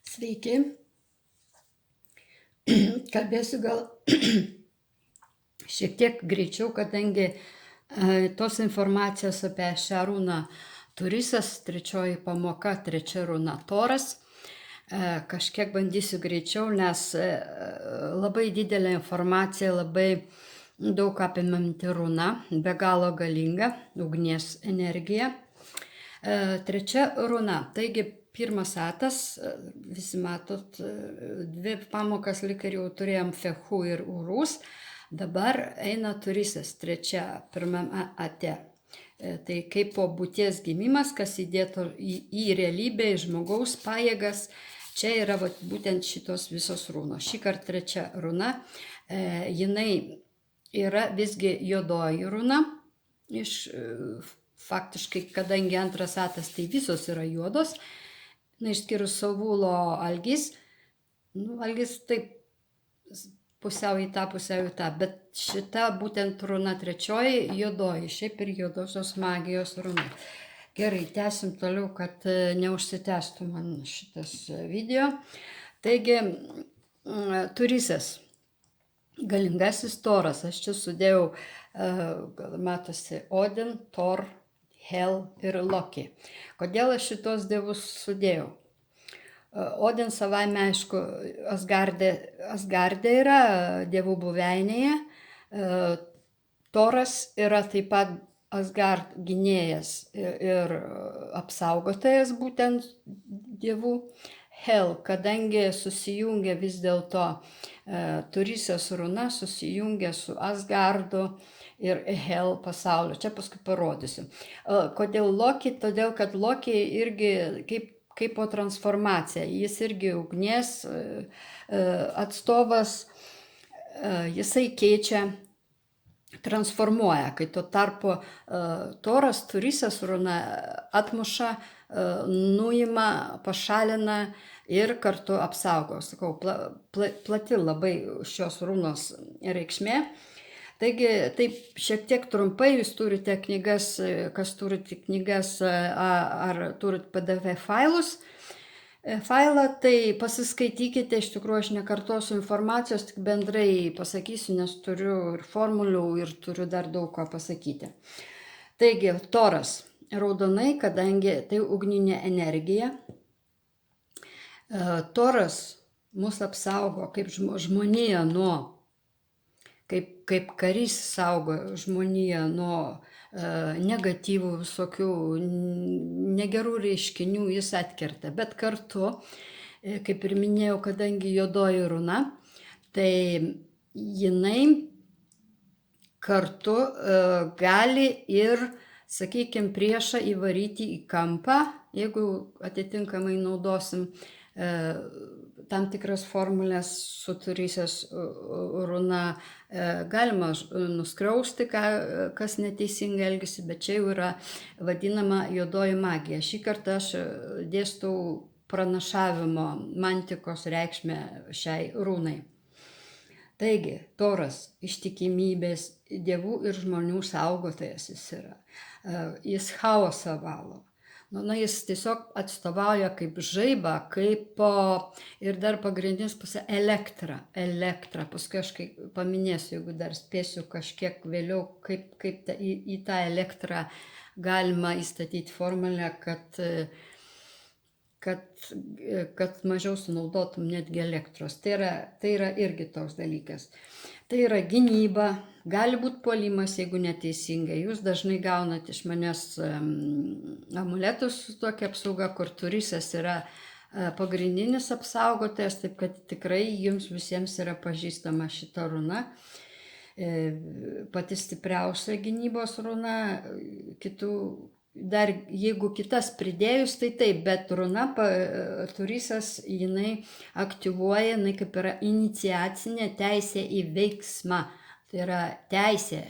Sveiki. Kalbėsiu gal šiek tiek greičiau, kadangi tos informacijos apie šią runą Turisas, trečioji pamoka, trečia runa Toras. Kažkiek bandysiu greičiau, nes labai didelė informacija, labai daug apimanti runa, be galo galinga, ugnies energija. Trečia runa, taigi pirmas atas, visi matot, dvi pamokas lyg ir jau turėjom Fehu ir Urus, dabar eina Turisas, trečia, pirmam ate. Tai kaip po būties gimimas, kas įdėto į realybę, į žmogaus pajėgas, čia yra būtent šitos visos runos. Šį kartą trečia runa, jinai yra visgi juodoji runa, faktiškai, kadangi antras atas, tai visos yra juodos, išskyrus Savulo Algis. Algis taip pusiau į tą, bet šita būtent runa trečioji juodoji, šiaip ir juodosios magijos runa. Gerai, tęsim toliau, kad neužsitęstų man šitas video. Taigi, Turisas, galingasis Toras, aš čia sudėjau, matosi, Odin, Thor, Hel ir Loki. Kodėl aš šitos dievus sudėjau? Odin savaime, aišku, Asgarde yra, dievų buveinėje. Toras yra taip pat Asgard gynėjas ir apsaugotojas būtent dievų. Hel, kadangi susijungia vis dėlto Turisas runa, susijungia su Asgardu ir Hel pasauliu. Čia paskui parodysiu. Kodėl Loki? Todėl, kad Loki irgi kaip po transformacija. Jis irgi ugnies atstovas, jisai keičia, transformuoja, kai tuo tarpu Toras, Turisas runa atmuša, nuima, pašalina ir kartu apsaugo. Sakau, plati labai šios runos reikšmė. Taigi, taip šiek tiek trumpai, jūs turite knygas, kas turite knygas ar turite PDF failus, tai pasiskaitykite, iš tikrųjų aš nekartosiu informacijos, tik bendrai pasakysiu, nes turiu ir formulių ir turiu dar daug ką pasakyti. Taigi, Toras, raudonai, kadangi tai ugninė energija. Toras mus apsaugo kaip žmonija nuo, kaip karys saugo žmoniją nuo negatyvų visokių, negerų reiškinių, jis atkerta. Bet kartu, kaip ir minėjau, kadangi juodoji runa, tai jinai kartu gali ir, sakykime, priešą įvaryti į kampą, jeigu atitinkamai naudosim tam tikras formulės su Turisas runa, galima nuskriausti, kas neteisingai elgesi, bet čia jau yra vadinama juodoji magija. Šį kartą aš dėstau pranašavimo mantikos reikšmę šiai runai. Taigi, Toras, ištikimybės, dievų ir žmonių saugotojas jis yra. Jis chaosą valo. Jis tiesiog atstovauja kaip žaibą, kaip ir dar pagrindinis pusė elektrą. Paskui aš paminėsiu, jeigu dar spėsiu kažkiek vėliau, kaip į tą elektrą galima įstatyti formulę, kad mažiau sunaudotum netgi elektros. Tai yra irgi toks dalykas. Tai yra gynyba, gali būti puolimas, jeigu neteisingai. Jūs dažnai gaunate iš manęs amuletus su tokia apsauga, kur Turisas yra pagrindinis apsaugotojas, taip kad tikrai jums visiems yra pažįstama šita runa. Pati stipriausia gynybos runa, dar jeigu kitas pridėjus, tai taip, bet runa Turisas, jinai aktyvuoja, jinai kaip yra iniciacinė teisė į veiksmą. Tai yra teisė.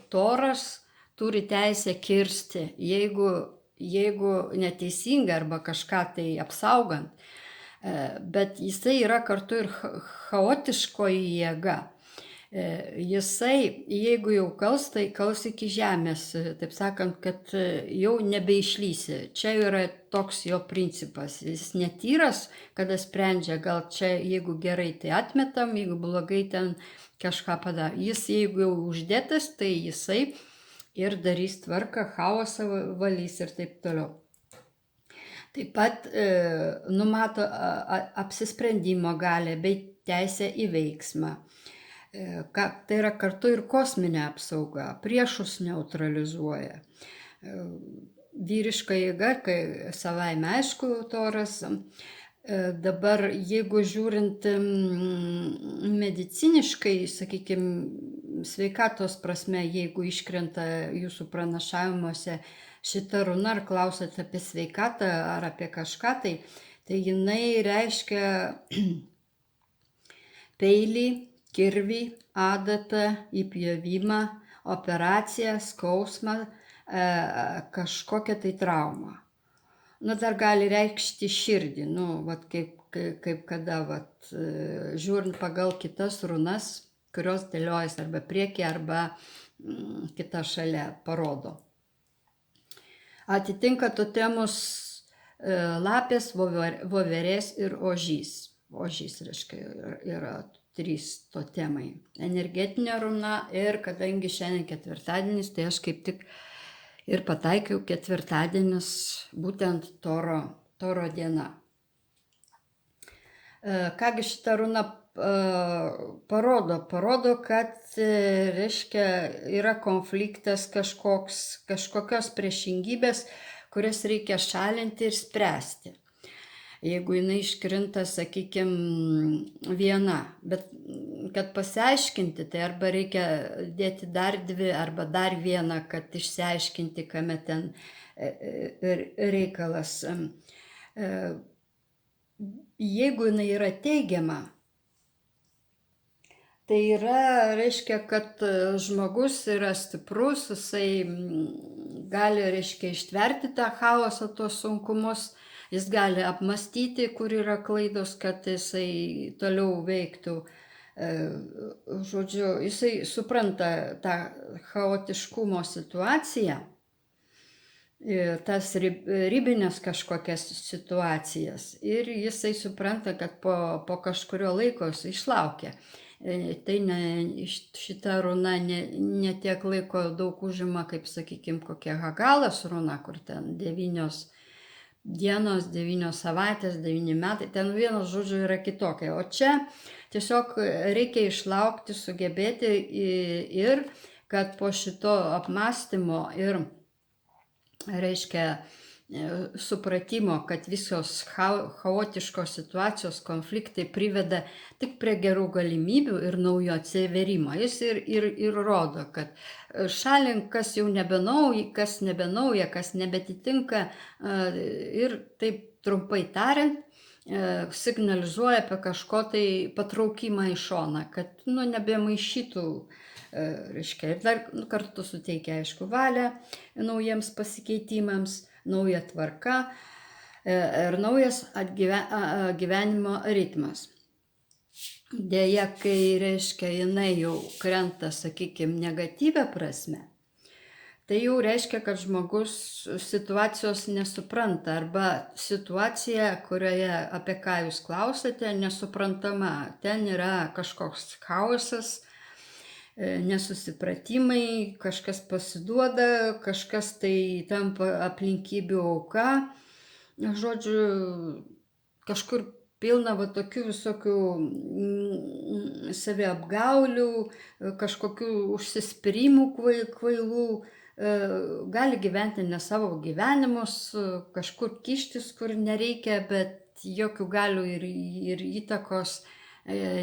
Toras turi teisę kirsti, jeigu neteisinga arba kažką tai apsaugant, bet jisai yra kartu ir chaotiškoji jėga. Jisai, jeigu jau kals, tai kals iki žemės, taip sakant, kad jau nebeišlysi. Čia yra toks jo principas. Jis netyras, kada sprendžia, gal čia jeigu gerai, tai atmetam, jeigu blogai, ten kažką padaro. Jis jeigu jau uždėtas, tai jisai ir darys tvarką, chaosą valys ir taip toliau. Taip pat numato apsisprendimo galią bei teisę į veiksmą. Tai yra kartu ir kosminė apsauga, priešus neutralizuoja. Vyriška jėga, kai savaime aišku Toras. Dabar jeigu žiūrint mediciniškai, sakykime, sveikatos prasme, jeigu iškrenta jūsų pranašavimuose šita runa, ar klausat apie sveikatą ar apie kažką, tai jinai reiškia peilį, kirvį, adatą, įpjovimą, operaciją, skausmą, kažkokią tai traumą. Dar gali reikšti širdį, kaip kada, žiūrint pagal kitas runas, kurios dėliojas arba priekį, arba kita šalia parodo. Atitinka totemus lapės, voverės ir ožys. Ožys, reiškia, yra 3 totemai. Energetinė runa ir kadangi šiandien ketvirtadienis, tai aš kaip tik ir pataikiau ketvirtadienis, būtent Toro diena. Kągi šita runa parodo? Parodo, kad, reiškia, yra konfliktas kažkokios priešingybės, kurias reikia šalinti ir spręsti. Jeigu jinai iškrinta, sakykime, viena, bet kad pasiaiškinti, tai arba reikia dėti dar 2 arba dar 1, kad išsiaiškinti, kame ten reikalas. Jeigu jinai yra teigiama, tai yra, reiškia, kad žmogus yra stiprus, jisai gali, reiškia, ištverti tą chaosą, tuos sunkumus. Jis gali apmastyti, kur yra klaidos, kad jisai toliau veiktų. Žodžiu, jisai supranta tą chaotiškumo situaciją, tas ribinės kažkokias situacijas. Ir jisai supranta, kad po kažkurio laiko jis išlaukia. Tai šita runa ne tiek laiko daug užima, kaip, sakykime, kokia Hagalos runa, kur ten 9 dienos, 9 savaitės, 9 metai, ten vienas, žodžiu, yra kitokia. O čia tiesiog reikia išlaukti, sugebėti ir kad po šito apmąstymo ir, reiškia, supratimo, kad visos chaotiškos situacijos, konfliktai priveda tik prie gerų galimybių ir naujo atsiverimo. Jis ir rodo, kad šalink, kas jau nebenauja, kas nebetitinka, ir taip trumpai tariant, signalizuoja apie kažko tai patraukimą į šoną, kad nebemaišytų, reiškia, ir dar kartu suteikia, aišku, valią naujiems pasikeitimams, nauja tvarka ir naujas gyvenimo ritmas. Deja, kai, reiškia, jinai jau krenta, sakykime, negatyvę prasme, tai jau reiškia, kad žmogus situacijos nesupranta, arba situacija, kurioje, apie ką jūs klausate, nesuprantama. Ten yra kažkoks chaosas, nesusipratimai, kažkas pasiduoda, kažkas tai tampa aplinkybių auka. Žodžiu, kažkur pilna tokių visokių saviapgaulių, kažkokių užsispyrimų kvailų, gali gyventi ne savo gyvenimus, kažkur kištis, kur nereikia, bet jokių galių ir įtakos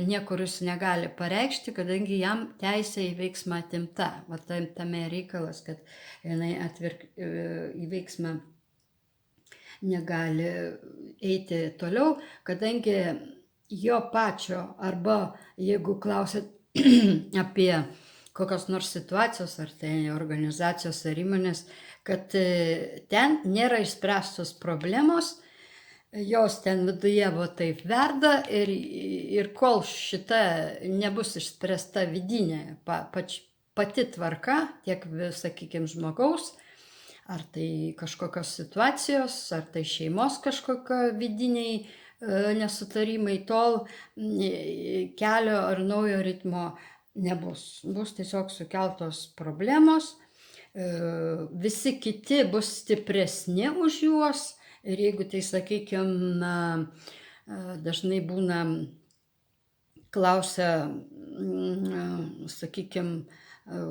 niekur jis negali pareikšti, kadangi jam teisė į veiksmą atimta. Tame reikalas, kad jinai į veiksmą negali eiti toliau, kadangi jo pačio, arba jeigu klausit apie kokios nors situacijos, ar tai organizacijos ar įmonės, kad ten nėra išspręstos problemos, jos ten viduje va taip verda ir kol šita nebus išspręsta vidinė pati tvarka, tiek, sakykime, žmogaus, ar tai kažkokios situacijos, ar tai šeimos kažkokio vidiniai nesutarimai, tol kelio ar naujo ritmo nebus. Bus tiesiog sukeltos problemos, visi kiti bus stipresni už juos ir jeigu tai, sakykime, dažnai būna klausia, sakykime,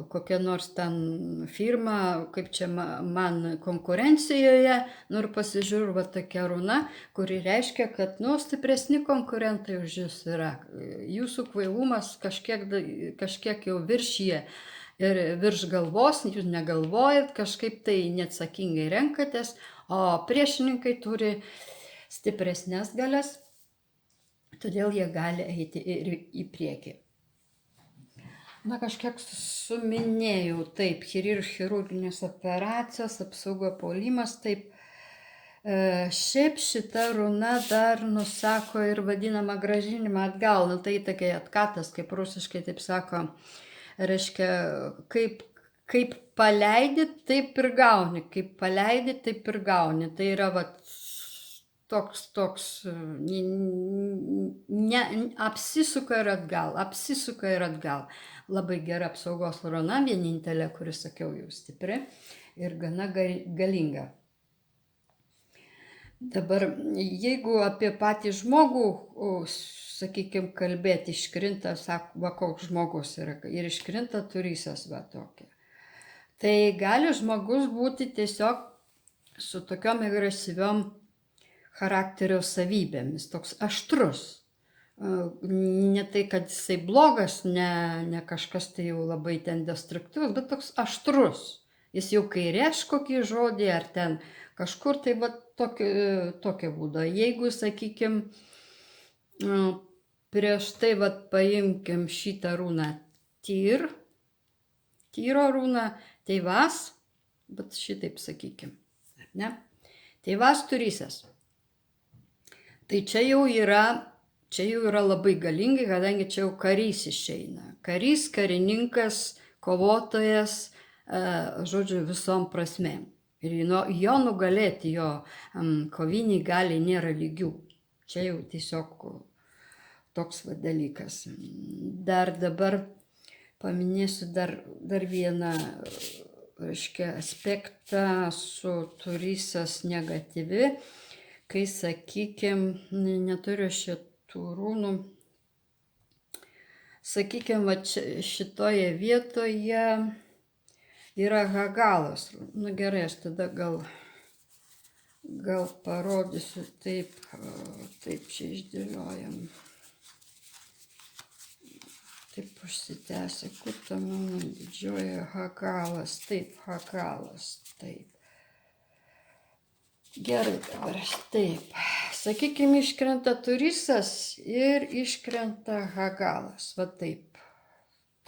kokia nors ten firma, kaip čia man konkurencijoje, ir pasižiūriu, va tokia runa, kuri reiškia, kad, stipresni konkurentai už jūs yra. Jūsų kvailumas kažkiek jau viršyje ir virš galvos, jūs negalvojat, kažkaip tai neatsakingai renkatės, o priešininkai turi stipresnės galias, todėl jie gali eiti ir į priekį. Kažkiek suminėjau, taip, chirurginės operacijos, apsauga, puolimas, taip. Šiaip šita runa dar nusako ir vadinamą grąžinimą atgal, tai tokia atkatas, kaip rusiškai taip sako, reiškia, kaip paleidi, taip ir gauni, kaip paleidi, taip ir gauni. Tai yra toks, apsisuka ir atgal. Labai gera apsaugos runa, vienintelė, kuri, sakiau, jau stipri ir gana galinga. Dabar, jeigu apie patį žmogų, sakykime, kalbėti, iškrinta, va koks žmogus yra, ir iškrinta turysas, va tokia. Tai gali žmogus būti tiesiog su tokiom agresyviom charakterio savybėmis, toks aštrus. Ne tai, kad jisai blogas, ne kažkas tai jau labai ten destruktyvus, bet toks aštrus. Jis jau kai rėš kokį žodį, ar ten kažkur, tai va tokia būda. Jeigu, sakykime, prieš tai va paimkim šitą runą tyro runą, teivas, bet šitaip sakykim, ne? Teivas turysas. Tai čia jau yra labai galingai, kadangi čia jau karys išeina. Karys, karininkas, kovotojas, žodžiu, visom prasmėm. Ir jo nugalėti, jo koviniai galiai nėra lygių. Čia jau tiesiog toks dalykas. Dar dabar paminėsiu dar vieną, reiškia, aspektą su turysas negatyvi, kai, sakykime, neturiu šitų rūnų, sakykime, šitoje vietoje yra Hagalas. Gerai, aš tada gal parodysiu taip čia išdėliojam. Taip užsitęsia, kur ta mano didžioji Hagalas, taip. Gerai, dabar taip. Sakykime, iškrenta turysas ir iškrenta Hagalas, va taip.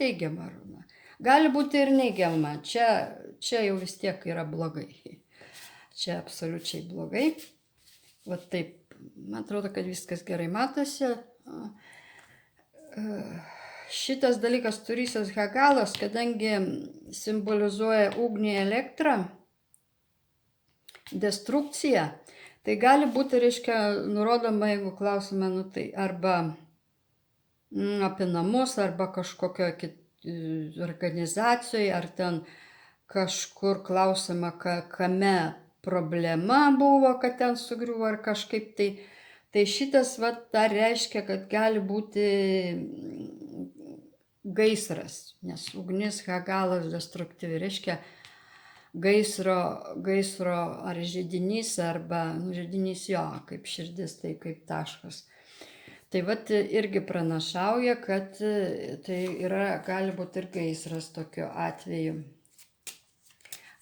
Teigiama runa. Gali būti ir neigiama, čia jau vis tiek yra blogai. Čia absoliučiai blogai. Va taip, man atrodo, kad viskas gerai matosi. Šitas dalykas turysas Hagalas, kadangi simbolizuoja ugnį, elektrą, destrukciją, tai gali būti, reiškia, nurodoma, jeigu klausime, tai arba apie namus, arba kažkokio organizacijoje, ar ten kažkur klausima, kame problema buvo, kad ten sugriuvo, ar kažkaip tai. Tai šitas dar reiškia, kad gali būti gaisras, nes ugnis Hagalas destruktyvi, reiškia gaisro ar židinys, arba židinys jo, kaip širdis, tai kaip taškas. Tai irgi pranašauja, kad tai gali būti ir gaisras tokiu atveju.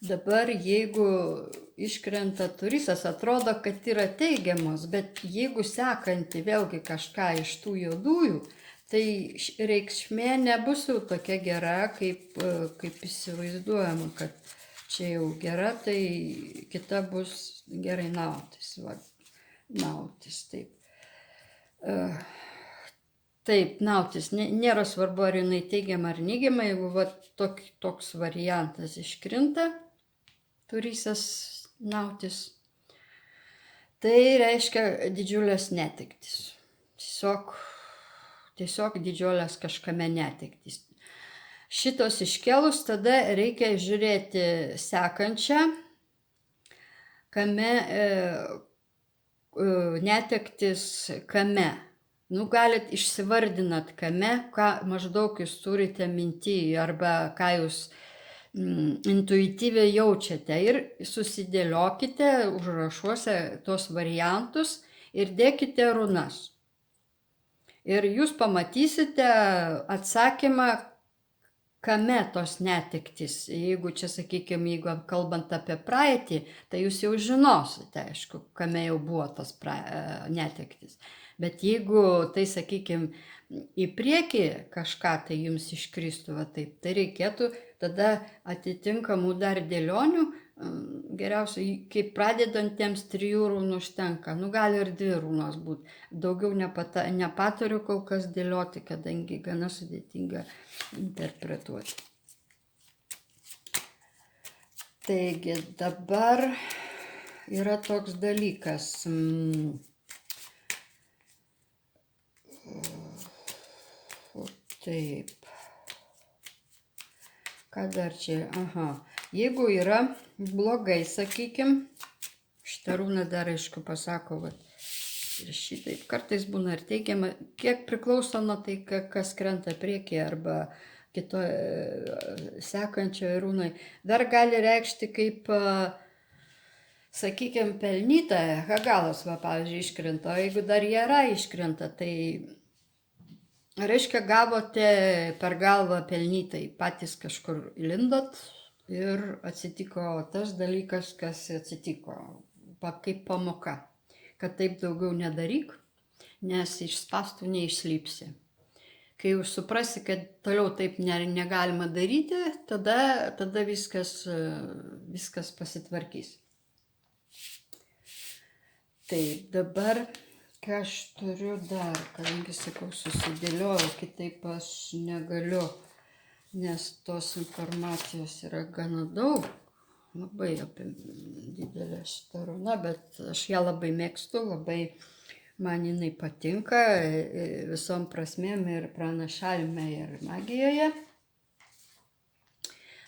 Dabar jeigu iškrenta turysas, atrodo, kad yra teigiamos, bet jeigu sekanti vėlgi kažką iš tų juodųjų, tai reikšmė nebus jau tokia gera, kaip įsivaizduojama, kad čia jau gera, tai kita bus gerai nautis. nautis, taip. Taip, nautis, nėra svarbu, ar jinai teigiama ar neigiama, jeigu va, toks variantas iškrinta, turysas nautis, tai reiškia didžiulės netektis. Tiesiog didžiulės kažkame netektis. Šitos iškelus, tada reikia žiūrėti sekančią, kame netektis kame. Galit išsivardinat kame, ką maždaug jūs turite minty arba ką jūs intuityviai jaučiate ir susidėliokite užrašuose tos variantus ir dėkite runas. Ir jūs pamatysite atsakymą, kame tos netektis. Jeigu čia, sakykime, jeigu kalbant apie praeitį, tai jūs jau žinosite, aišku, kame jau buvo tos netektis. Bet jeigu tai, sakykime, į priekį kažką tai jums iškristų, taip, tai reikėtų tada atitinkamų dar dėlionių, geriausiai, kaip pradedantiems 3 runų užtenka, gali ir 2 runos būti. Daugiau nepatariu kol kas dėlioti, kadangi gana sudėtinga interpretuoti. Taigi dabar yra toks dalykas. Taip. Ką dar čia? Jeigu yra blogai, sakykime, šitą runą dar aišku pasako, ir šitaip, kartais būna ir teigiama, kiek priklauso nuo tai, kas krenta priekį arba kitoje sekančioje rūnai. Dar gali reikšti kaip, sakykime, pelnyta, Hagalas, pavyzdžiui, iškrenta, o jeigu dar Jera iškrenta, tai reiškia, gavote per galvą pelnytai, patys kažkur lindot ir atsitiko tas dalykas, kas atsitiko, kaip pamoka, kad taip daugiau nedaryk, nes iš spąstų neišslypsi. Kai jau suprasi, kad toliau taip negalima daryti, tada viskas pasitvarkys. Taip, dabar ką aš turiu dar, kadangi, sakau, susidėliojau, kitaip aš negaliu, nes tos informacijos yra gana daug, labai didelė šita runa, bet aš ją labai mėgstu, labai man jinai patinka visom prasmėm ir pranašavime ir magijoje.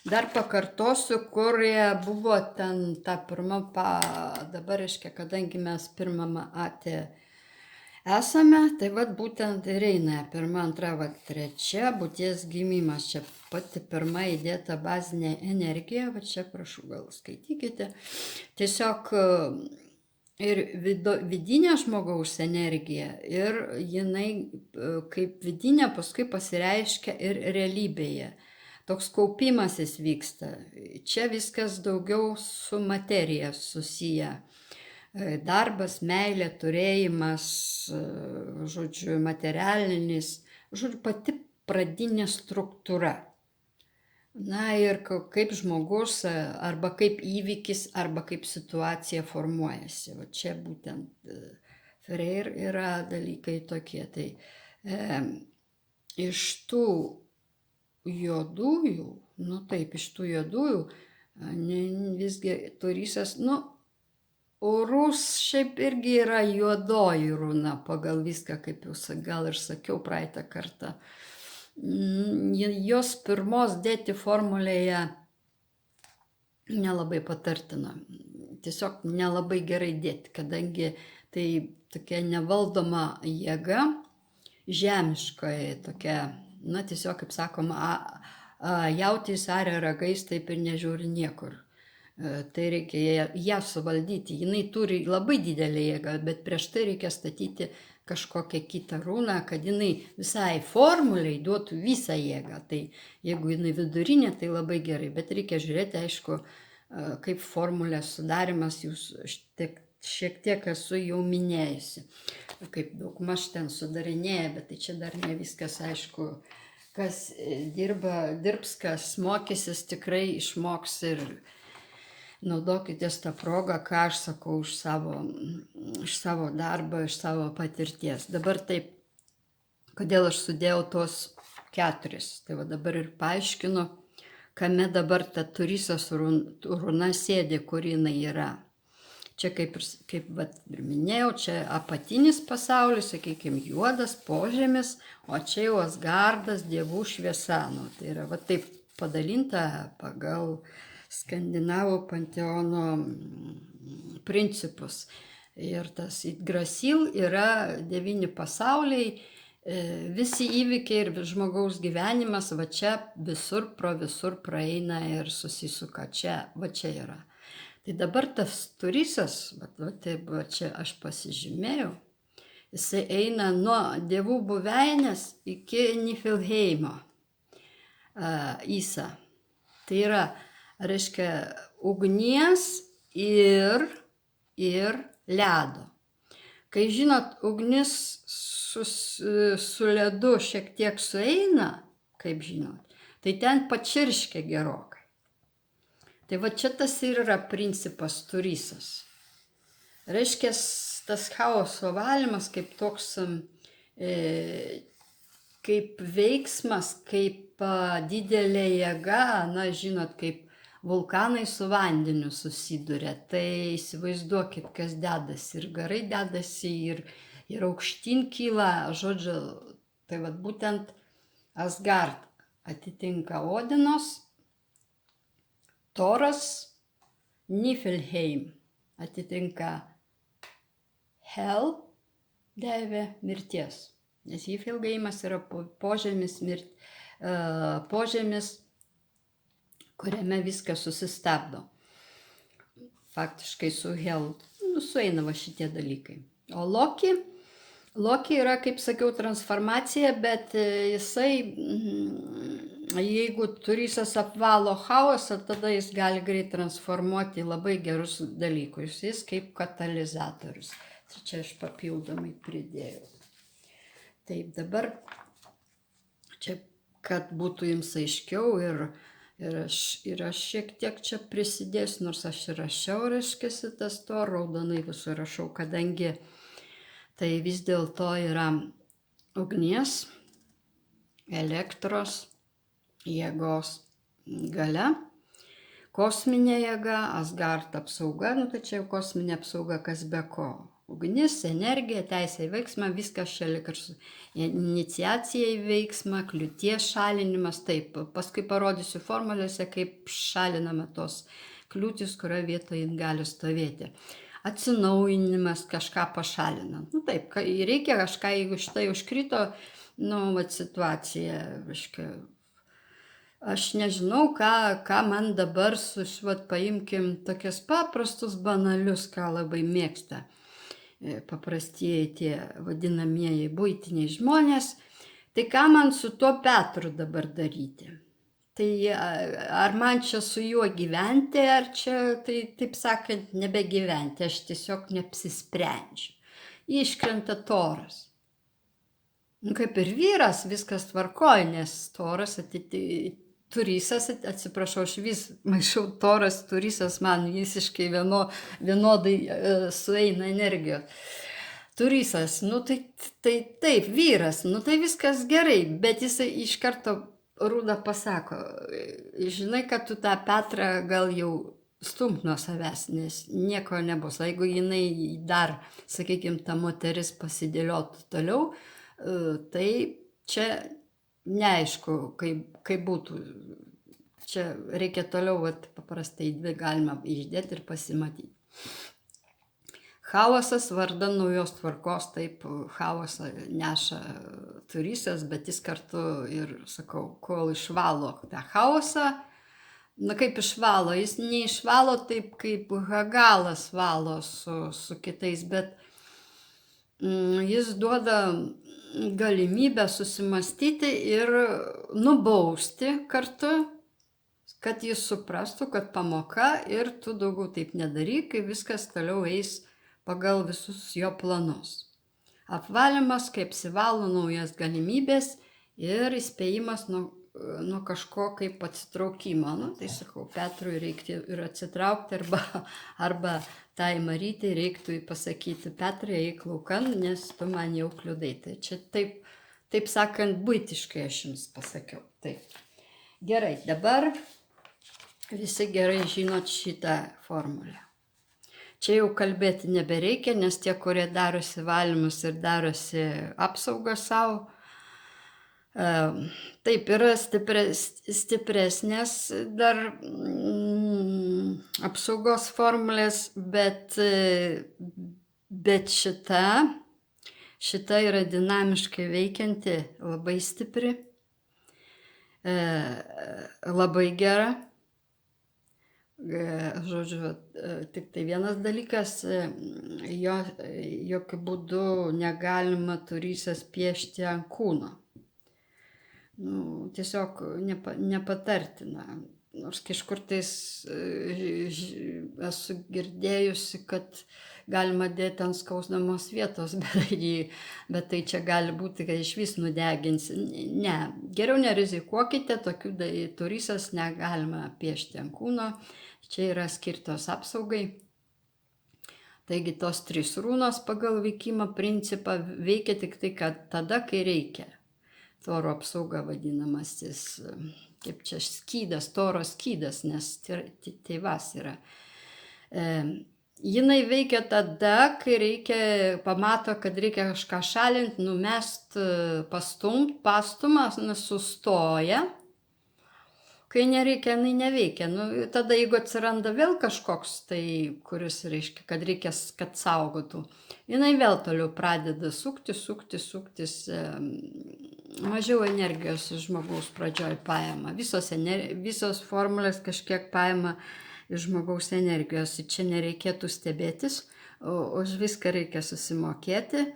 Dar pakartosiu, kur buvo ten ta pirma, dabar reiškia, kadangi mes pirmame ate esame, tai būtent ir eina pirma, antra, trečia, būties gimimas. Čia pati pirma įdėta bazinė energija, čia prašau, gal skaitykite. Tiesiog ir vidinė žmogaus energija, ir jinai kaip vidinė paskui pasireiškia ir realybėje. Toks kaupimasis vyksta. Čia viskas daugiau su materija susiję. Darbas, meilė, turėjimas, žodžiu, materialinis, žodžiu, pati pradinė struktūra. Ir kaip žmogus, arba kaip įvykis, arba kaip situacija formuojasi. Čia būtent Freire yra dalykai tokie. Tai iš tų juodųjų, iš tų juodųjų, visgi turysas, Urus šiaip irgi yra juodoji runa pagal viską, kaip jau gal ir sakiau praeitą kartą. Jos pirmos dėti formulėje nelabai patartina. Tiesiog nelabai gerai dėti, kadangi tai tokia nevaldoma jėga, žemiškoji tokia, tiesiog, kaip sakoma, jautys aria ragais, taip ir nežiūri niekur. Tai reikia ją suvaldyti. Jinai turi labai didelę jėgą, bet prieš tai reikia statyti kažkokią kitą runą, kad jinai visai formuliai duotų visą jėgą. Tai jeigu jinai vidurinė, tai labai gerai, bet reikia žiūrėti, aišku, kaip formulės sudarimas, jūs šiek tiek esu jau minėjusi, kaip daugmaž ten sudarinėja, bet tai čia dar ne viskas, aišku, kas dirbs, kas mokysis, tikrai išmoks ir naudokitės tą progą, ką aš sakau iš savo darbo, iš savo patirties. Dabar taip, kodėl aš sudėjau tos 4. Tai va dabar ir paaiškinu, kame dabar ta Turisas runa sėdi, kur jinai yra. Čia kaip ir minėjau, čia apatinis pasaulis, sakykime, juodas požemis, o čia jau Asgardas, dievų šviesa. Nu, tai yra va taip padalinta pagal skandinavų panteono principus. Ir tas Yggdrasil yra 9 pasauliai, visi įvykiai ir žmogaus gyvenimas va čia visur praeina ir susisuka. Va čia yra. Tai dabar tas Turisas, va čia aš pasižymėjau, jisai eina nuo dievų buveinės iki Niflheimo, Isa. Tai yra, reiškia, ugnies ir ledo. Kai žinot, ugnis su ledu šiek tiek sueina, kaip žinot, tai ten pačirškia gerokai. Tai va čia tas ir yra principas Turisas. Reiškia, tas chaoso valymas kaip toks, kaip veiksmas, kaip didelė jėga, na žinot, kaip vulkanai su vandeniu susiduria. Tai įsivaizduokit, kas dedasi. Ir garai dedasi, ir aukštyn kyla, žodžiu, tai va būtent Asgard atitinka Odinos, Toras, Niflheim atitinka Hel, deivė mirties. Nes Niflheimas yra požemis, kuriame viskas susistabdo. Faktiškai su Hel sueina va šitie dalykai. O Loki yra, kaip sakiau, transformacija, bet jisai, jeigu Turisas apvalo chaosą, tada jis gali greit transformuoti labai gerus dalykus. Jis kaip katalizatorius. Čia aš papildomai pridėjau. Taip, dabar čia, kad būtų jums aiškiau ir aš šiek tiek čia prisidėsiu, nors aš ir rašiau, reiškiasi tas to, raudonai visur rašau, kadangi tai vis dėlto yra ugnies, elektros, jėgos galia, kosminė jėga, Asgard apsauga, nu tai čia jau kosminė apsauga, kas be ko. Ugnis, energija, teisė į veiksmą, viskas čia lyg ir iniciacija į veiksmą, kliūties šalinimas, taip, paskui parodysiu formulėse, kaip šalinama tos kliūtis, kurioje vietoje jin gali stovėti. Atsinaujinimas, kažką pašalinant. Nu taip, reikia kažką, jeigu štai užkrito, nu, vat situacija, reiškia, aš nežinau, ką man dabar paimkim tokius paprastus, banalius, ką labai mėgsta paprastieji tie vadinamieji buitiniai žmonės. Tai ką man su tuo Petru dabar daryti? Tai ar man čia su juo gyventi, ar čia, tai taip sakant, nebegyventi, aš tiesiog neapsisprendžiu. Iškrenta Toras. Nu, kaip ir vyras, viskas tvarkoja, nes Toras Turisas, atsiprašau, aš vis maišau, Toras, Turisas, man visiškai vienodai sueina energijos. Turisas, nu tai taip, vyras, nu tai viskas gerai, bet jisai iš karto Rūda pasako, žinai, kad tu tą Petrą gal jau stumt nuo savęs, nes nieko nebus. Jeigu jinai dar, sakykime, ta moteris pasidėliotų toliau, tai čia neaišku, kaip būtų. Čia reikia toliau, paprastai 2 galima išdėti ir pasimatyti. Chaosas vardan naujos tvarkos, taip, chaosą neša Turisas, bet jis kartu ir, sakau, kol išvalo tą chaosą, na kaip išvalo, jis neišvalo taip, kaip Hagalas valo su kitais, bet jis duoda galimybę susimastyti ir nubausti kartu, kad jis suprastų, kad pamoka ir tu daugiau taip nedaryk, kai viskas toliau eis pagal visus jo planus. Apvalymas, kaip apsivalo naujas galimybės ir įspėjimas nuo nuo kažko kaip atsitraukimo. Nu, tai sakau, Petrui reiktų ir atsitraukti, arba tai Marytei reiktų pasakyti, Petrai, eik laukan, nes tu man jau kliudai. Tai čia taip sakant, buitiškai aš jums pasakiau. Taip. Gerai, dabar visi gerai žinot šitą formulę. Čia jau kalbėti nebereikia, nes tie, kurie darosi valymus ir darosi apsaugą savo, taip yra stipresnės dar apsaugos formulės, bet šita yra dinamiškai veikianti, labai stipri, labai gera. Žodžiu, tik tai vienas dalykas, jokių būdų negalima turysas piešti ant kūno. Tiesiog nepatartina. Nors kažkur tais esu girdėjusi, kad galima dėti ant skausdamos vietos, bet tai čia gali būti, kad iš vis nudeginsi. Ne, geriau nerizikuokite, tokių turysas negalima piešti ant kūno. Čia yra skirtos apsaugai. Taigi tos 3 runos pagal veikimo principą veikia tik tai, kad tada, kai reikia. Toro apsauga vadinamasis, kaip čia skydas, toro skydas, nes tėvas yra. Jinai veikia tada, kai reikia, pamato, kad reikia kažką šalinti, numest, pastumas, sustoja. Kai nereikia, jinai neveikia. Tada jeigu atsiranda vėl kažkoks, tai kuris reiškia, kad reikia, kad saugotų, jinai vėl toliau pradeda suktis, mažiau energijos žmogaus pradžioj paima. Visos formulės kažkiek paima iš žmogaus energijos. Čia nereikėtų stebėtis, už viską reikia susimokėti.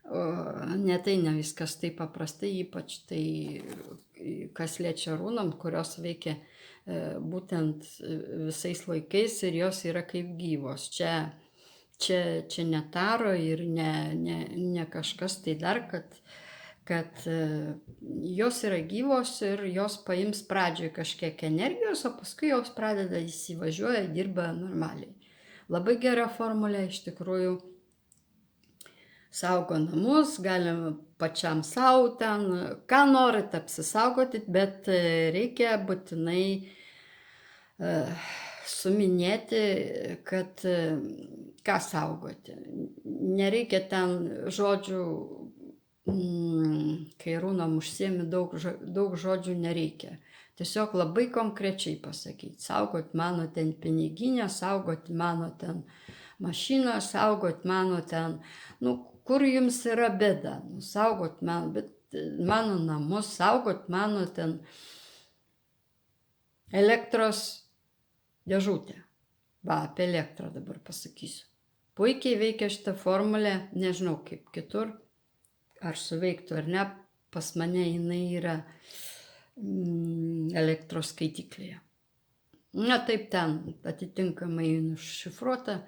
Ne viskas taip paprastai, ypač tai, kas liečia runom, kurios veikia būtent visais laikais ir jos yra kaip gyvos. Čia ne taro ir ne kažkas tai dar, kad jos yra gyvos ir jos paims pradžioj kažkiek energijos, o paskui jos pradeda įsivažiuoja, dirba normaliai. Labai gera formulė, iš tikrųjų. Saugo namus, galima pačiam savo ten, ką norit apsisaugoti, bet reikia būtinai suminėti, kad ką saugoti. Nereikia ten žodžių, kai runom užsiemi, daug žodžių nereikia. Tiesiog labai konkrečiai pasakyti, saugot mano ten piniginę, saugot mano ten mašiną, saugot mano ten, kur jums yra bėda, saugot mano namus, saugot mano ten elektros dėžutę. Apie elektrą dabar pasakysiu. Puikiai veikia šitą formulę, nežinau kaip kitur, ar suveiktų ar ne, pas mane jinai yra elektros skaitiklėje. Taip ten atitinkamai nušifruota,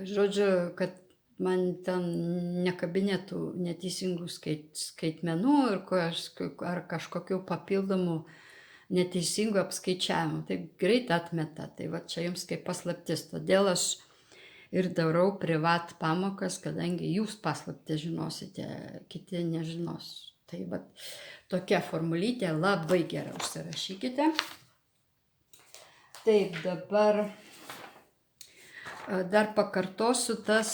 žodžiu, kad man ten nekabinėtų neteisingų skaitmenų ar kažkokių papildomų neteisingų apskaičiavimų. Taip greit atmeta. Tai va čia jums kaip paslaptis. Todėl aš ir darau privat pamokas, kadangi jūs paslaptį žinosite, kiti nežinos. Tai va tokia formulytė labai gerai užsirašykite. Taip, dabar dar pakartosiu tas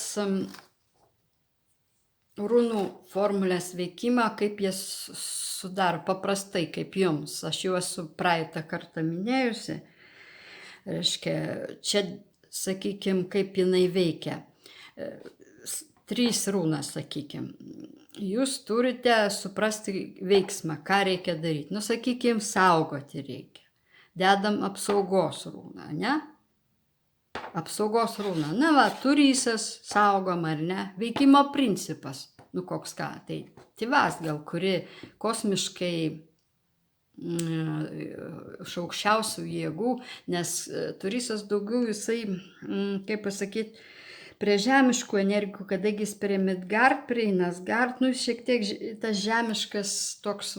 runų formulės veikimą, kaip jas sudaro paprastai, kaip jums. Aš jau esu praeitą kartą minėjusi. Reiškia, čia, sakykime, kaip jinai veikia. 3 runas, sakykime. Jūs turite suprasti veiksmą, ką reikia daryti. Sakykime, saugoti reikia. Dedam apsaugos runą, ne? Apsaugos rūna. Turysas saugom ar ne. Veikimo principas. Koks ką. Tai tėvas gal, kuri kosmiškai iš aukščiausių jėgų, nes turysas daugiau jisai, kaip pasakyti, prie žemiškų energijų, kadangi jis prie Midgard, prie Nasgard, šiek tiek tas žemiškas toks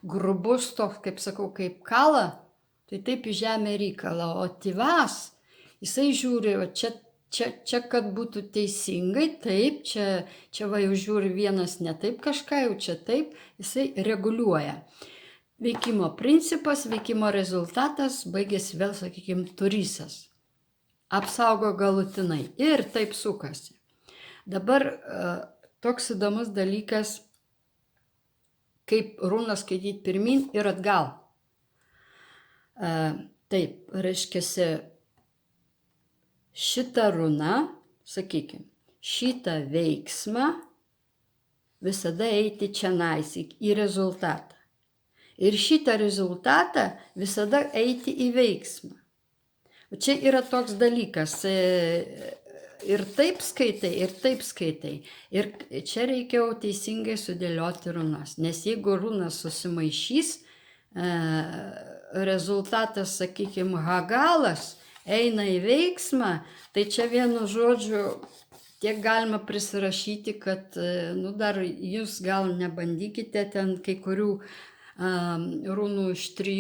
grubus toks, kaip sakau, kaip kala, tai taip į žemę reikalą. O tėvas, jisai žiūri, va, čia, kad būtų teisingai, taip, čia va jau žiūri vienas ne taip kažką, jau čia taip, jisai reguliuoja. Veikimo principas, veikimo rezultatas baigėsi vėl, sakykime, turysas. Apsaugo galutinai ir taip sukasi. Dabar toks įdomus dalykas, kaip runą skaityti pirmin ir atgal. Taip, reiškiasi, šitą runą, sakykime, šitą veiksmą visada eiti čionais į rezultatą. Ir šitą rezultatą visada eiti į veiksmą. O čia yra toks dalykas, ir taip skaitai, ir taip skaitai. Ir čia reikia teisingai sudėlioti runas, nes jeigu runas susimaišys, rezultatas, sakykime, hagalas eina į veiksmą, tai čia vienu žodžiu tiek galima prisirašyti, kad, dar jūs gal nebandykite ten kai kurių runų iš 3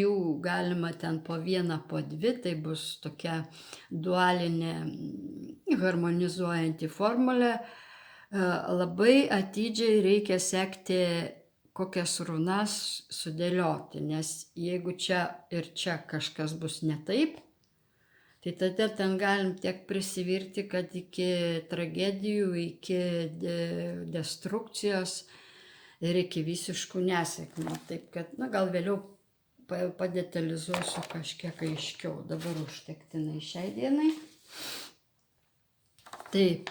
galima ten po 1, po 2, tai bus tokia dualinė harmonizuojanti formulė. Labai atidžiai reikia sekti, kokias runas sudėlioti, nes jeigu čia ir čia kažkas bus ne taip, tai tada ten galim tiek prisivirti, kad iki tragedijų, iki destrukcijos ir iki visiškų nesėkmių. Taip kad, gal vėliau padetalizuosiu kažkiek aiškiau. Dabar užtektinai šiai dienai. Taip.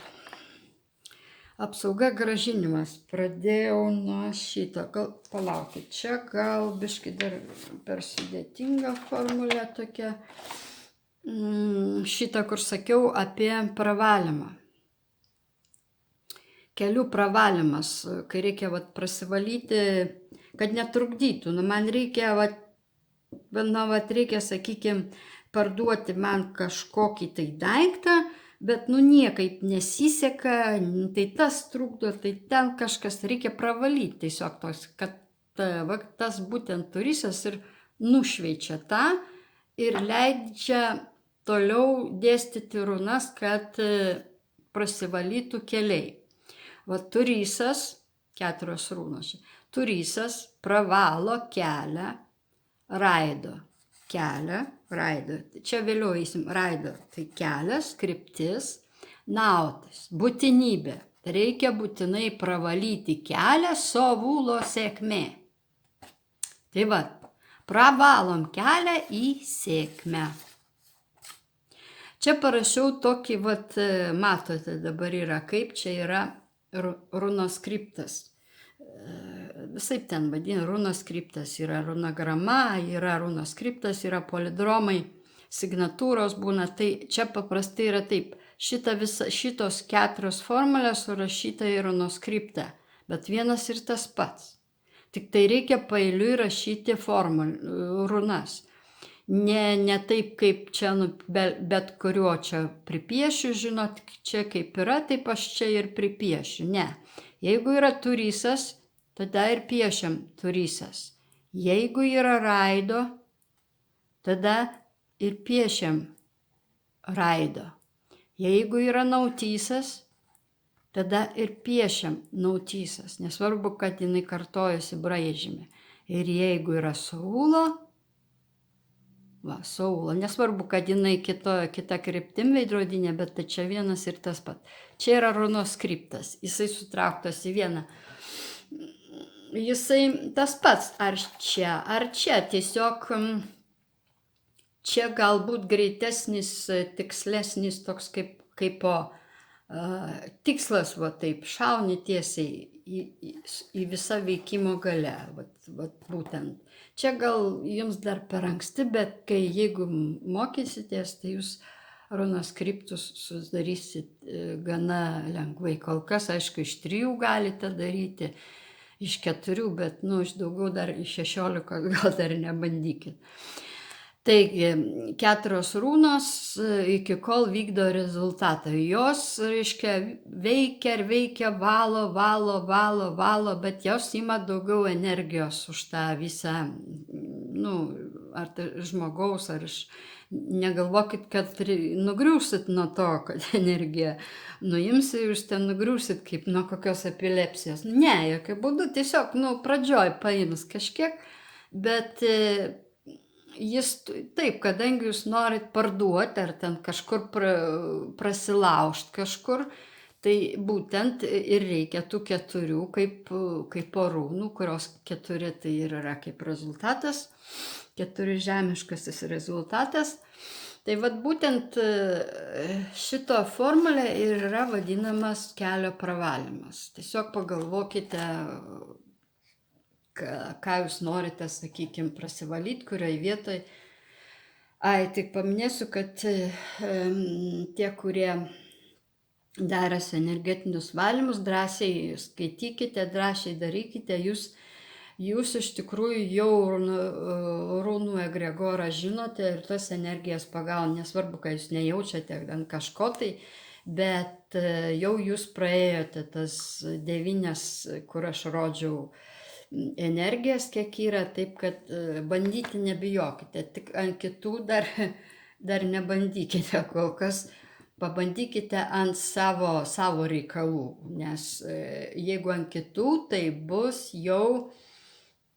Apsauga grąžinimas. Pradėjau nuo šito. Gal palaukit, čia gal biškai dar per sudėtinga formulė tokia. Šitą, kur sakiau apie pravalymą. Kelių pravalymas, kai reikia prasivalyti, kad netrukdytų. Man reikia, reikia, sakykime, parduoti man kažkokį tai daiktą, bet niekaip nesiseka, tai tas trukdo, tai ten kažkas reikia pravalyti. Tiesiog tos, kad tas būtent turysas ir nušveičia tą ir leidžia toliau dėstyti runas, kad prasivalytų keliai. Turysas, 4 runos. Turysas pravalo kelią, raido. Kelią, raido. Čia vėliau eisim. Raido. Tai kelias, kryptis, nautis, būtinybė. Reikia būtinai pravalyti kelią, sovulo sėkmė. Tai pravalom kelią į sėkmę. Čia parašiau tokį, matote, dabar yra, kaip čia yra runos skriptas. Visaip ten vadina, runos skriptas yra runagrama, yra runos skriptas, yra polidromai, signatūros būna. Tai čia paprastai yra taip, šitos 4 formulės surašyta į runos skriptą, bet vienas ir tas pats. Tik tai reikia paeiliui rašyti runas. Ne taip, kaip čia, bet kuriuo čia pripiešiu, žinot, čia kaip yra, taip aš čia ir pripiešiu. Ne. Jeigu yra turysas, tada ir piešiam turysas. Jeigu yra raido, tada ir piešiam raido. Jeigu yra nautysas, tada ir piešiam nautysas. Nesvarbu, kad jinai kartojasi braižyme. Ir jeigu yra saulo, saulo. Nesvarbu, kad jinai kita kryptim veidrodinė, bet tai čia vienas ir tas pat. Čia yra runos skriptas. Jisai sutrauktas į vieną. Jisai tas pats. Ar čia. Tiesiog čia galbūt greitesnis, tikslesnis toks kaip tikslas, taip, šauni tiesiai į visą veikimo galę. Būtent. Čia gal jums dar per anksti, bet jeigu mokysitės, tai jūs runos skriptus sudarysit gana lengvai. Kol kas, aišku, iš 3 galite daryti, iš 4, bet iš daugiau dar iš 16 gal dar nebandykit. Taigi, 4 runos iki kol vykdo rezultatą. Jos, reiškia, veikia ir veikia, valo, bet jos ima daugiau energijos už tą visą, nu, ar tai žmogaus, ar iš... Negalvokit, kad nugriūsit nuo to, kad energija nuimsi, jūs ten nugriūsit kaip nuo kokios epilepsijos. Ne, jokių būdų, tiesiog, pradžioj paims kažkiek, bet jis taip, kadangi jūs norit parduoti ar ten kažkur prasilaužt kažkur, tai būtent ir reikia tų 4 kaip rūnų, kurios 4 tai ir yra kaip rezultatas, 4 žemiškasis rezultatas. Tai vat būtent šito formulė ir yra vadinamas kelio pravalymas. Tiesiog pagalvokite, ką jūs norite, sakykime, prasivalyti, kurioje vietoje. Tik paminėsiu, kad tie, kurie darėsi energetinius valymus, drąsiai skaitykite, drąsiai darykite, jūs iš tikrųjų jau rūnų egregorą žinote ir tas energijas pagauna, nesvarbu, kad jūs nejaučiate ant kažko tai, bet jau jūs praėjote tas 9, kur aš rodžiau energijas, kiek yra, taip kad bandyti nebijokite, tik ant kitų dar nebandykite kol kas, pabandykite ant savo reikalų, nes jeigu ant kitų, tai bus jau,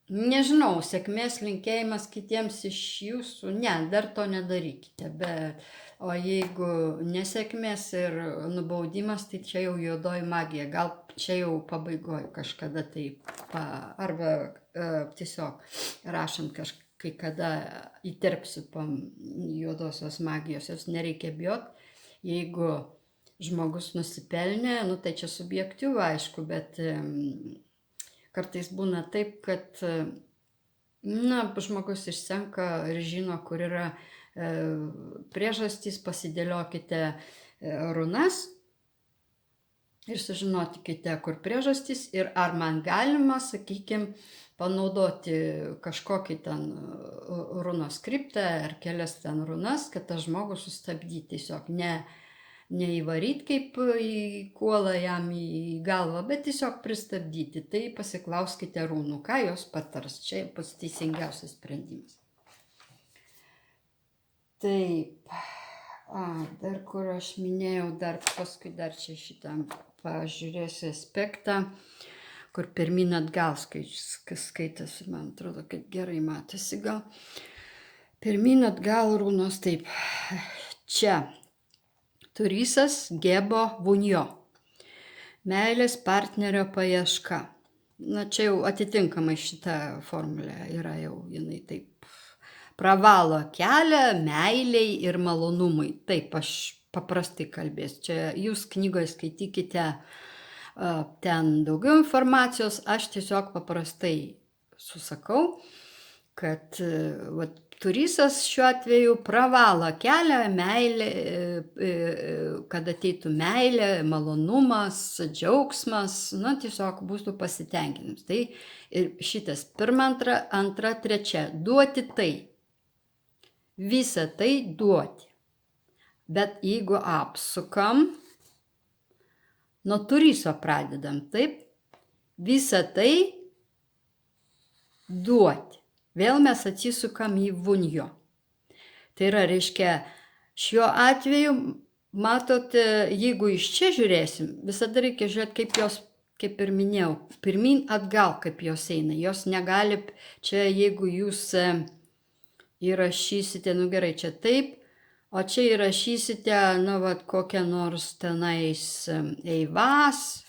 nežinau, sėkmės linkėjimas kitiems iš jūsų, ne, dar to nedarykite, o jeigu nesėkmės ir nubaudimas, tai čia jau juodoji magija, gal čia jau pabaigoje kažkada taip, arba tiesiog rašant kai kada įterpsiu po juodosios magijos, jos nereikia bijot, jeigu žmogus nusipelnė, tai čia subjektyvu, aišku, bet kartais būna taip, kad žmogus išsenka ir žino, kur yra priežastys, pasidėliokite runas ir sužinotikite, kur priežastys ir ar man galima, sakykime, panaudoti kažkokį ten runos skriptą ar kelias ten runas, kad tą žmogų sustabdyti, tiesiog neįvaryti kaip į kuolą jam į galvą, bet tiesiog pristabdyti. Tai pasiklauskite rūnų, ką jos patars, čia pats teisingiausias sprendimas. Taip, dar kur aš minėjau, paskui dar čia šitą pažiūrėsiu aspektą, kur pirmin atgal skaitasi, man atrodo, kad gerai matosi gal. Pirmin atgal rūnos, taip, čia Turisas, Gebo, Vunjo, meilės partnerio paieška. Čia jau atitinkamai šita formulė yra jau, jinai taip pravalo kelią meiliai ir malonumui. Taip, aš paprastai kalbėsiu. Čia jūs knygoje skaitykite ten daugiau informacijos, aš tiesiog paprastai susakau, kad Turisas šiuo atveju pravalo kelią meilė, kad ateitų meilė, malonumas, džiaugsmas, tiesiog būtų pasitenkinimas. Tai ir šitas 1, 2, 3, duoti tai. Visą tai duoti. Bet jeigu apsukam, nuo Turiso pradedam, taip, visą tai duoti. Vėl mes atsisukam į Vunjo. Tai yra, reiškia, šiuo atveju, matote, jeigu iš čia žiūrėsim, visada reikia žiūrėti, kaip jos, kaip ir minėjau, pirmin atgal, kaip jos eina. Jos negali, čia jeigu jūs įrašysite, gerai, čia taip, o čia įrašysite, kokią nors tenais eivas,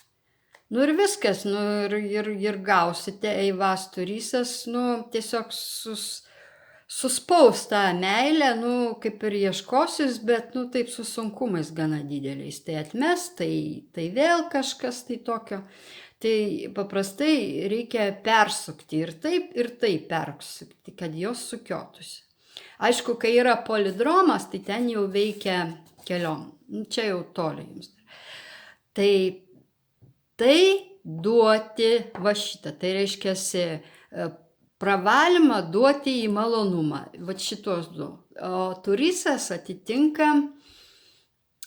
ir viskas, ir gausite eivas Turisas, tiesiog suspaus tą meilę, kaip ir ieškosis, bet, taip su sunkumais gana dideliais. Tai atmes, tai vėl kažkas tai tokio. Tai paprastai reikia persukti ir taip persukti, kad jos sukiotųsi. Aišku, kai yra polidromas, tai ten jau veikia keliom. Čia jau toli jums. Tai duoti va šitą. Tai reiškia pravalymą duoti į malonumą. Vat šitos du. O turisas atitinka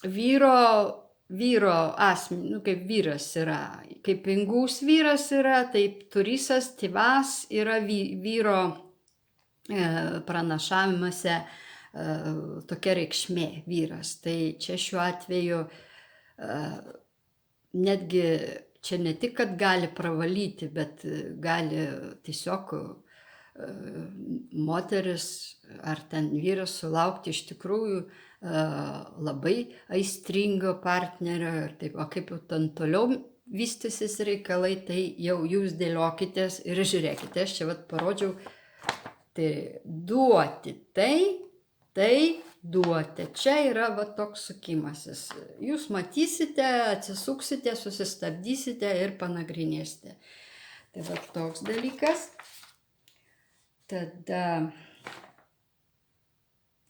vyro asmenį, kaip vyras yra. Kaip ingus vyras yra, taip turisas, tėvas yra vyro pranašavimuose tokia reikšmė vyras. Tai čia šiuo atveju netgi čia ne tik, kad gali pravalyti, bet gali tiesiog moteris ar ten vyras sulaukti iš tikrųjų labai aistringo partnerio ir taip, o kaip jau ten toliau vystysis reikalai, tai jau jūs dėliokitės ir žiūrėkite, aš čia vat parodžiau, tai duoti tai duoti. Čia yra va toks sukimasis. Jūs matysite, atsisuksite, susistabdysite ir panagrinėsite. Tai va toks dalykas. Tada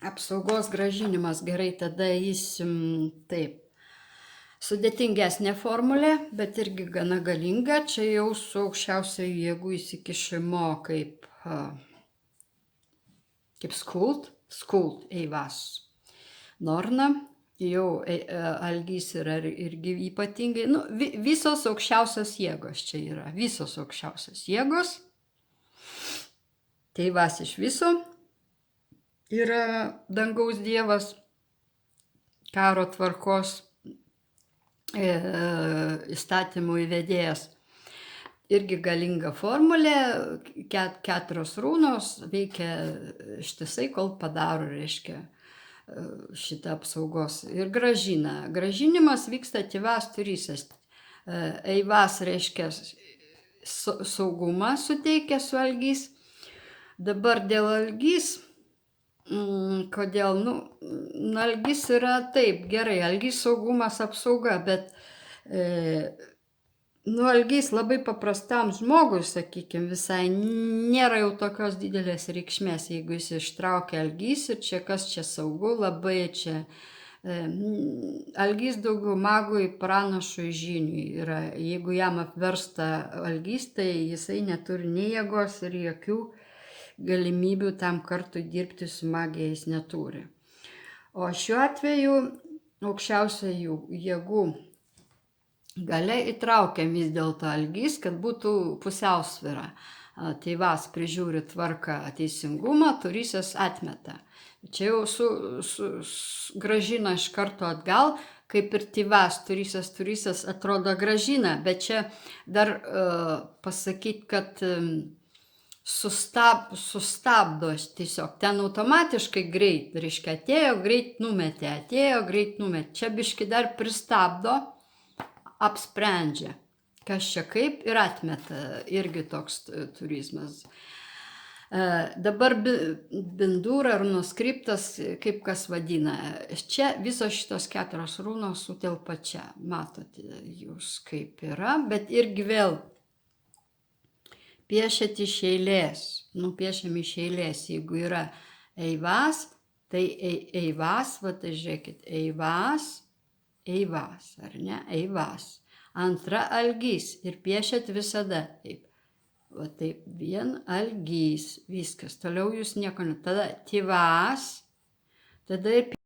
apsaugos grąžinimas. Gerai, tada įsim taip. Sudėtingesnė formulė, bet irgi gana galinga. Čia jau su aukščiausiai jėgų įsikišimo kaip skuld, eivas. Norna, jau algys yra irgi ypatingai, visos aukščiausios jėgos čia yra, visos aukščiausios jėgos. Teivas iš viso yra dangaus dievas, karo tvarkos įstatymų įvedėjas. Irgi galinga formulė, 4 runos veikia ištisai, kol padaro, reiškia, šitą apsaugos ir grąžina. Grąžinimas vyksta tėvas turisas. Eivas reiškia saugumą suteikia su algys. Dabar dėl algys, kodėl, algys yra taip, gerai, algys saugumas apsauga, bet algys labai paprastam žmogui, sakykime, visai nėra jau tokios didelės reikšmės, jeigu jis ištraukia algys ir čia kas čia saugu, labai čia. Algys daugiau magui, pranašui, žiniui yra. Jeigu jam apversta algys, tai jisai neturi nei jėgos ir jokių galimybių tam kartui dirbti su magija jis neturi. O šiuo atveju aukščiausių jėgų galia įtraukiam vis dėlto algys, kad būtų pusiausvyra. Teivas prižiūri tvarką teisingumą, turisas atmeta. Čia jau grąžina iš karto atgal, kaip ir teivas, turisas atrodo grąžina, bet čia dar pasakyti, kad sustabdo tiesiog. Ten automatiškai greit, reiškia, atėjo, greit numetė. Čia biški dar pristabdo, apsprendžia, kas čia kaip ir atmeta, irgi toks turizmas. Dabar bindūra ar nuskriptas, kaip kas vadina. Čia visos šitos 4 runos sutelpa čia. Matote jūs kaip yra, bet irgi vėl piešiat iš eilės. Piešiam iš eilės, jeigu yra eivas, tai eivas, va tai žiūrėkit, eivas, ar ne? Eivas. Antra algys ir piešiat visada taip. Va taip, vien algys, viskas. Toliau jūs nieko ne. Tada tėvas, tada ir